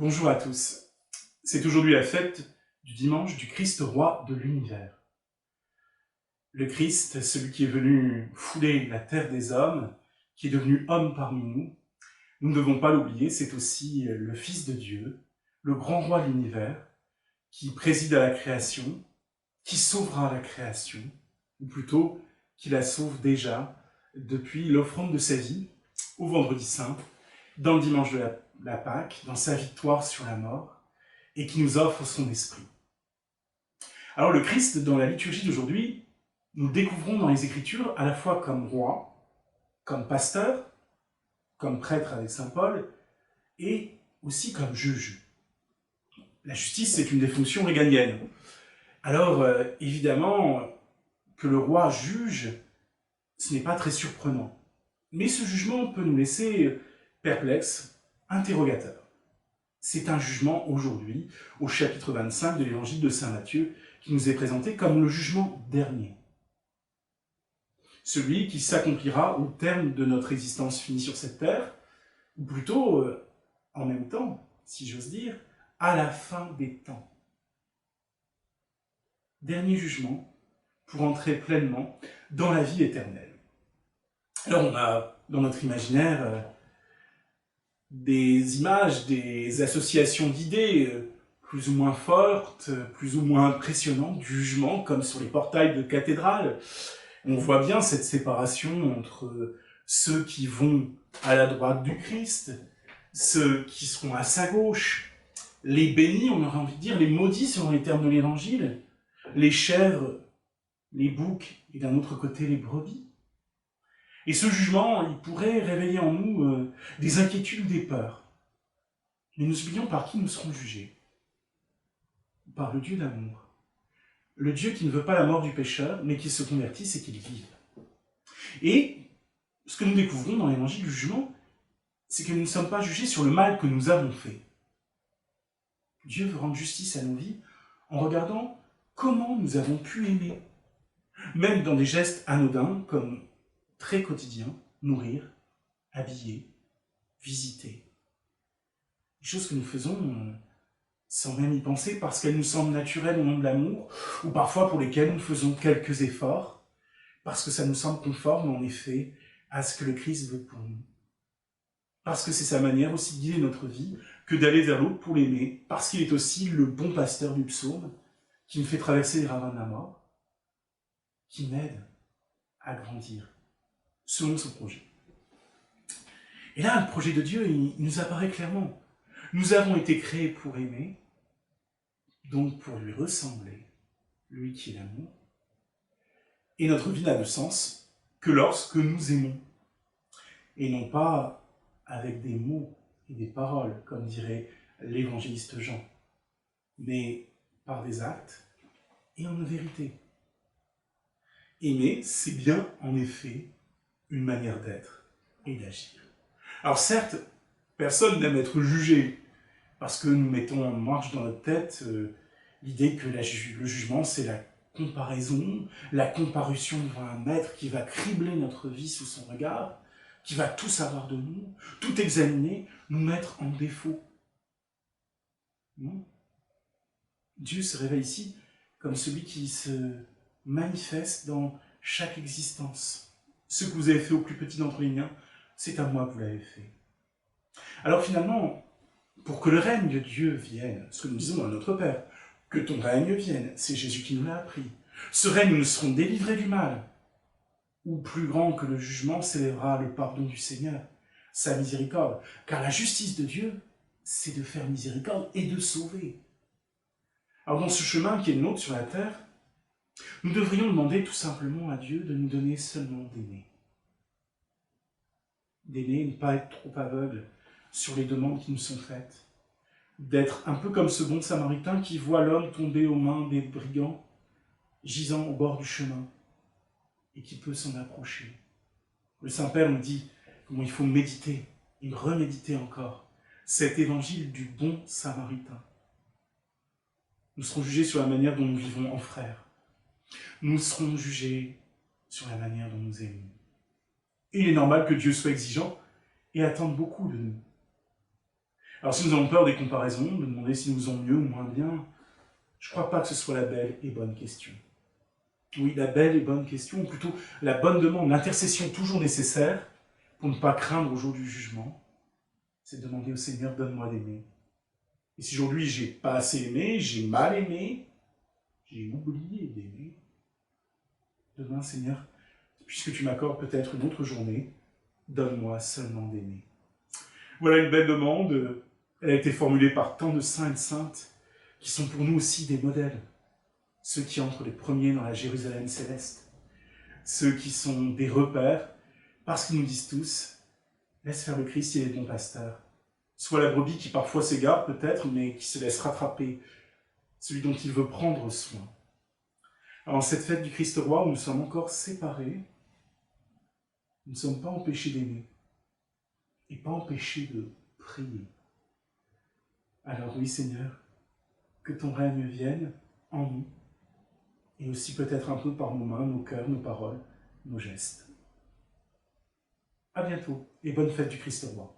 Bonjour à tous. C'est aujourd'hui la fête du dimanche du Christ roi de l'univers. Le Christ, celui qui est venu fouler la terre des hommes, qui est devenu homme parmi nous, nous ne devons pas l'oublier, c'est aussi le Fils de Dieu, le grand roi de l'univers, qui préside à la création, qui sauvera la création, ou plutôt qui la sauve déjà depuis l'offrande de sa vie au vendredi saint, dans le dimanche de la Pâque, dans sa victoire sur la mort, et qui nous offre son esprit. Alors le Christ, dans la liturgie d'aujourd'hui, nous le découvrons dans les Écritures à la fois comme roi, comme pasteur, comme prêtre avec saint Paul, et aussi comme juge. La justice, c'est une des fonctions régaliennes. Alors, évidemment, que le roi juge, ce n'est pas très surprenant. Mais ce jugement peut nous laisser perplexes, interrogateurs. C'est un jugement aujourd'hui, au chapitre 25 de l'évangile de saint Matthieu, qui nous est présenté comme le jugement dernier. Celui qui s'accomplira au terme de notre existence finie sur cette terre, ou plutôt, en même temps, si j'ose dire, à la fin des temps. Dernier jugement pour entrer pleinement dans la vie éternelle. Alors on a dans notre imaginaire des images, des associations d'idées plus ou moins fortes, plus ou moins impressionnantes, du jugement, comme sur les portails de cathédrales. On voit bien cette séparation entre ceux qui vont à la droite du Christ, ceux qui seront à sa gauche, les bénis, on aurait envie de dire, les maudits selon les termes de l'Évangile, les chèvres, les boucs, et d'un autre côté les brebis. Et ce jugement, il pourrait réveiller en nous des inquiétudes ou des peurs. Mais nous oublions par qui nous serons jugés. Par le Dieu d'amour. Le Dieu qui ne veut pas la mort du pécheur, mais qu'il se convertisse et qu'il vive. Et ce que nous découvrons dans l'évangile du jugement, c'est que nous ne sommes pas jugés sur le mal que nous avons fait. Dieu veut rendre justice à nos vies en regardant comment nous avons pu aimer. Même dans des gestes anodins comme très quotidiens, nourrir, habiller, visiter. Des choses que nous faisons sans même y penser parce qu'elles nous semblent naturelles au nom de l'amour, ou parfois pour lesquelles nous faisons quelques efforts, parce que ça nous semble conforme en effet à ce que le Christ veut pour nous. Parce que c'est sa manière aussi de guider notre vie que d'aller vers l'autre pour l'aimer, parce qu'il est aussi le bon pasteur du psaume, qui me fait traverser les ravins de la mort, qui m'aide à grandir, selon son projet. Et là, le projet de Dieu, il nous apparaît clairement. Nous avons été créés pour aimer, donc pour lui ressembler, lui qui est l'amour. Et notre vie n'a de sens que lorsque nous aimons. Et non pas avec des mots et des paroles, comme dirait l'évangéliste Jean, mais par des actes et en vérité. Aimer, c'est bien, en effet, une manière d'être et d'agir. Alors certes, personne n'aime être jugé, parce que nous mettons en marche dans notre tête l'idée que le jugement, c'est la comparaison, la comparution devant un maître qui va cribler notre vie sous son regard, qui va tout savoir de nous, tout examiner, nous mettre en défaut. Non. Dieu se révèle ici comme celui qui se manifeste dans chaque existence. Ce que vous avez fait au plus petit d'entre les miens, c'est à moi que vous l'avez fait. Alors finalement, pour que le règne de Dieu vienne, ce que nous disons à notre Père, que ton règne vienne, c'est Jésus qui nous l'a appris. Ce règne, nous serons délivrés du mal. Ou plus grand que le jugement s'élèvera le pardon du Seigneur, sa miséricorde. Car la justice de Dieu, c'est de faire miséricorde et de sauver. Alors dans ce chemin qui est le nôtre sur la terre, nous devrions demander tout simplement à Dieu de nous donner seulement d'aimer. D'aimer, ne pas être trop aveugle sur les demandes qui nous sont faites. D'être un peu comme ce bon samaritain qui voit l'homme tomber aux mains des brigands, gisant au bord du chemin, et qui peut s'en approcher. Le Saint-Père nous dit comment il faut méditer, et reméditer encore, cet évangile du bon samaritain. Nous serons jugés sur la manière dont nous vivons en frères. Nous serons jugés sur la manière dont nous aimons. Et il est normal que Dieu soit exigeant et attende beaucoup de nous. Alors si nous avons peur des comparaisons, de demander si nous faisons mieux ou moins bien, je ne crois pas que ce soit la belle et bonne question. Oui, la belle et bonne question, ou plutôt la bonne demande, l'intercession toujours nécessaire pour ne pas craindre au jour du jugement, c'est de demander au Seigneur, donne-moi d'aimer. Et si aujourd'hui j'ai pas assez aimé, j'ai mal aimé, j'ai oublié d'aimer, demain Seigneur, puisque tu m'accordes peut-être une autre journée, donne-moi seulement d'aimer. Voilà une belle demande, elle a été formulée par tant de saints et de saintes, qui sont pour nous aussi des modèles. Ceux qui entrent les premiers dans la Jérusalem céleste, ceux qui sont des repères, parce qu'ils nous disent tous, laisse faire le Christ, il est bon pasteur. Soit la brebis qui parfois s'égare peut-être, mais qui se laisse rattraper, celui dont il veut prendre soin. Alors, en cette fête du Christ roi, où nous sommes encore séparés, nous ne sommes pas empêchés d'aimer, et pas empêchés de prier. Alors oui, Seigneur, que ton règne vienne en nous, et aussi peut-être un peu par nos mains, nos cœurs, nos paroles, nos gestes. À bientôt, et bonne fête du Christ roi.